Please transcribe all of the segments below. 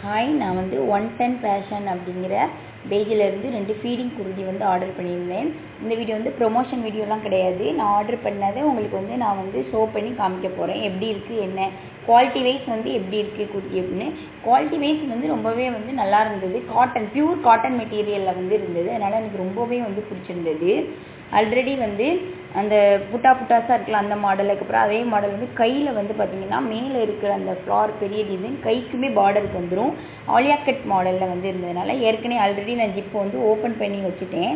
Hi, நான் வந்து 110 fashion அப்படிங்கிற பேஜிலேருந்து 2 ஃபீடிங் குர்தி வந்து ஆர்டர் பண்ணியிருந்தேன். இந்த வீடியோ வந்து ப்ரொமோஷன் வீடியோலாம் கிடையாது. நான் ஆர்டர் பண்ணதை உங்களுக்கு வந்து நான் வந்து ஷோ பண்ணி காமிக்க போகிறேன். எப்படி இருக்குது, என்ன குவாலிட்டி வைஸ் வந்து எப்படி இருக்குது குர்தி அப்படின்னு. குவாலிட்டி வைஸ் வந்து ரொம்பவே வந்து நல்லா இருந்தது. காட்டன், பியூர் காட்டன் மெட்டீரியலில் வந்து இருந்தது. அதனால் எனக்கு ரொம்பவே வந்து பிடிச்சிருந்தது. ஆல்ரெடி வந்து அந்த புட்டாஸாக இருக்கலாம் அந்த மாடலுக்கு அப்புறம் அதே மாடல் வந்து கையில் வந்து பார்த்திங்கன்னா மேலே இருக்கிற அந்த ஃப்ளார் பெரிய டிசைன் கைக்குமே பார்டருக்கு வந்துடும். ஆலியா கட் மாடலில் வந்து இருந்ததுனால ஏற்கனவே ஆல்ரெடி நான் ஜிப்பை வந்து ஓப்பன் பண்ணி வச்சுட்டேன்.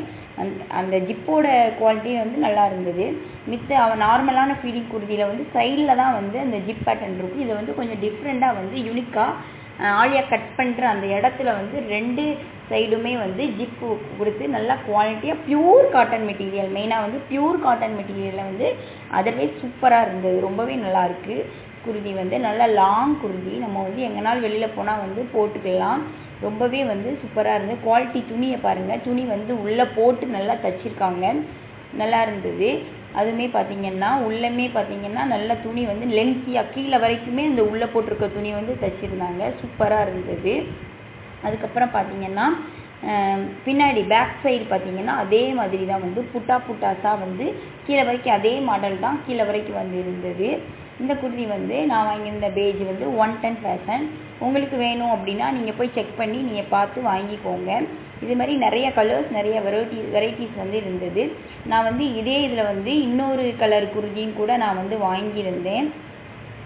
அந்த ஜிப்போட குவாலிட்டி வந்து நல்லா இருந்தது. அவன் நார்மலான ஃபீடிங் குர்தியில் வந்து சைடில் தான் வந்து அந்த ஜிப் பேட்டர்ன் இருக்கும். இதை வந்து கொஞ்சம் டிஃப்ரெண்ட்டாக வந்து யூனிக்காக ஆலியா கட் பண்ணுற அந்த இடத்துல வந்து 2 சைடுமே வந்து ஜிப்பு கொடுத்து நல்லா குவாலிட்டியாக பியூர் காட்டன் மெட்டீரியல், மெயினாக வந்து பியூர் காட்டன் மெட்டீரியலில் வந்து அதர்வைஸ் சூப்பராக இருந்தது. ரொம்பவே நல்லா இருக்குது. குர்தி வந்து நல்லா லாங் குர்தி, நம்ம வந்து எங்கேனாலும் வெளியில் போனால் வந்து போட்டுக்கலாம். ரொம்பவே வந்து சூப்பராக இருந்தது. குவாலிட்டி துணியை பாருங்கள், துணி வந்து உள்ளே போட்டு நல்லா தைச்சிருக்காங்க, நல்லா இருந்தது. அதுவுமே பார்த்திங்கன்னா உள்ளமே பார்த்திங்கன்னா நல்ல துணி வந்து லென்த்தியாக கீழே வரைக்குமே இந்த உள்ளே போட்டிருக்க துணி வந்து தைச்சிருந்தாங்க, சூப்பராக இருந்தது. அதுக்கப்புறம் பார்த்திங்கன்னா பின்னாடி பேக் சைடு பார்த்திங்கன்னா அதே மாதிரி தான் வந்து புட்டாஸாக வந்து கீழே வரைக்கும் அதே மாடல் தான் கீழே வரைக்கும் வந்து இருந்தது. இந்த குர்தி வந்து நான் வாங்கியிருந்த பேஜ் வந்து 110 ஃபேஷன். உங்களுக்கு வேணும் அப்படின்னா நீங்கள் போய் செக் பண்ணி நீங்கள் பார்த்து வாங்கிக்கோங்க. இது மாதிரி நிறைய கலர்ஸ், நிறைய வெரைட்டிஸ் வந்து இருந்தது. நான் வந்து இதே இதில் வந்து இன்னொரு கலர் குர்தியும் கூட நான் வந்து வாங்கியிருந்தேன்.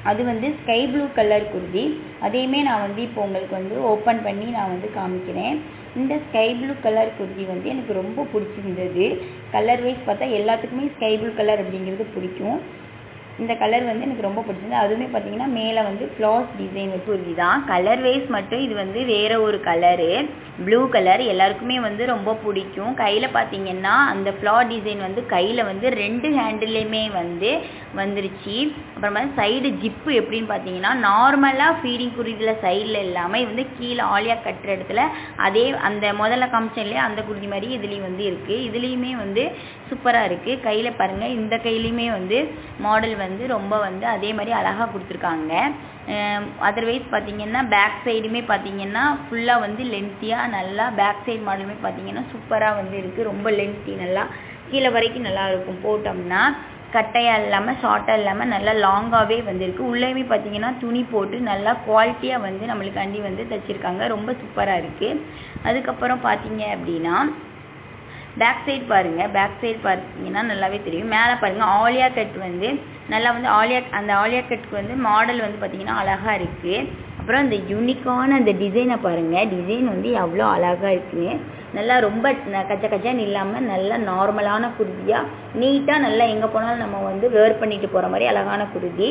அது வந்து ஸ்கை ப்ளூ கலர் குர்தி. அதையுமே நான் வந்து இப்போ உங்களுக்கு வந்து ஓப்பன் பண்ணி நான் வந்து காமிக்கிறேன். இந்த ஸ்கை ப்ளூ கலர் குர்தி வந்து எனக்கு ரொம்ப பிடிச்சிருந்தது. கலர் வைஸ் பார்த்தா எல்லாத்துக்குமே ஸ்கை ப்ளூ கலர் அப்படிங்கிறது பிடிக்கும். இந்த கலர் வந்து எனக்கு ரொம்ப பிடிச்சிருந்தது. அதுவுமே பார்த்தீங்கன்னா மேலே வந்து ஃப்ளாஸ் டிசைன் குர்தி தான். கலர் வைஸ் மட்டும் இது வந்து வேறு ஒரு கலரு, ப்ளூ கலர். எல்லாருக்குமே வந்து ரொம்ப பிடிக்கும். கையில் பார்த்தீங்கன்னா அந்த ஃப்ளார் டிசைன் வந்து கையில் வந்து 2 ஹேண்டில்லையுமே வந்து வந்துருச்சு. அப்புறமா சைடு ஜிப்பு எப்படின்னு பார்த்தீங்கன்னா நார்மலாக ஃபீடிங் குர்தியில் சைடில் இல்லாமல் வந்து கீழே ஆலியா கட்டுற இடத்துல அதே அந்த முதல்ல காமிச்சன்லேயே அந்த குர்தி மாதிரி இதுலேயும் வந்து இருக்குது. இதுலேயுமே வந்து சூப்பராக இருக்குது. கையில் பாருங்கள், இந்த கையிலையுமே வந்து மாடல் வந்து ரொம்ப வந்து அதே மாதிரி அழகாக கொடுத்துருக்காங்க. அதர்வைஸ் பார்த்திங்கன்னா பேக் சைடுமே பார்த்திங்கன்னா ஃபுல்லாக வந்து லென்த்தியாக நல்லா பேக் சைடு மாடலுமே பார்த்திங்கன்னா சூப்பராக வந்து இருக்குது. ரொம்ப லென்த்தி, நல்லா கீழே வரைக்கும் நல்லா இருக்கும். போட்டோம்னா கட்டையாக இல்லாமல் ஷார்ட்டாக இல்லாமல் நல்லா லாங்காகவே வந்துருக்கு. உள்ளேயுமே பார்த்திங்கன்னா துணி போட்டு நல்லா குவாலிட்டியாக வந்து நம்மளுக்காண்டி வந்து தைச்சிருக்காங்க. ரொம்ப சூப்பராக இருக்குது. அதுக்கப்புறம் பார்த்திங்க அப்படின்னா பேக் சைடு பாருங்கள், பேக் சைடு பார்த்தீங்கன்னா நல்லாவே தெரியும். மேலே பாருங்கள் ஆலியா கட் வந்து நல்லா வந்து அந்த ஆலியா கட்டுக்கு வந்து மாடல் வந்து பார்த்திங்கன்னா அழகாக இருக்குது. அப்புறம் அந்த யூனிக்கான அந்த டிசைனை பாருங்கள், டிசைன் வந்து எவ்வளோ அழகாக இருக்குன்னு. நல்லா ரொம்ப கச்சன்னு இல்லாமல் நல்லா நார்மலான குர்தியாக நீட்டாக நல்லா எங்கே போனாலும் நம்ம வந்து வேர் பண்ணிட்டு போகிற மாதிரி அழகான குர்தி.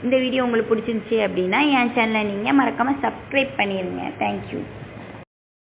இந்த வீடியோ உங்களுக்கு பிடிச்சிருந்துச்சி அப்படின்னா என் சேனலை நீங்கள் மறக்காமல் சப்ஸ்கிரைப் பண்ணிடுங்க. தேங்க்யூ.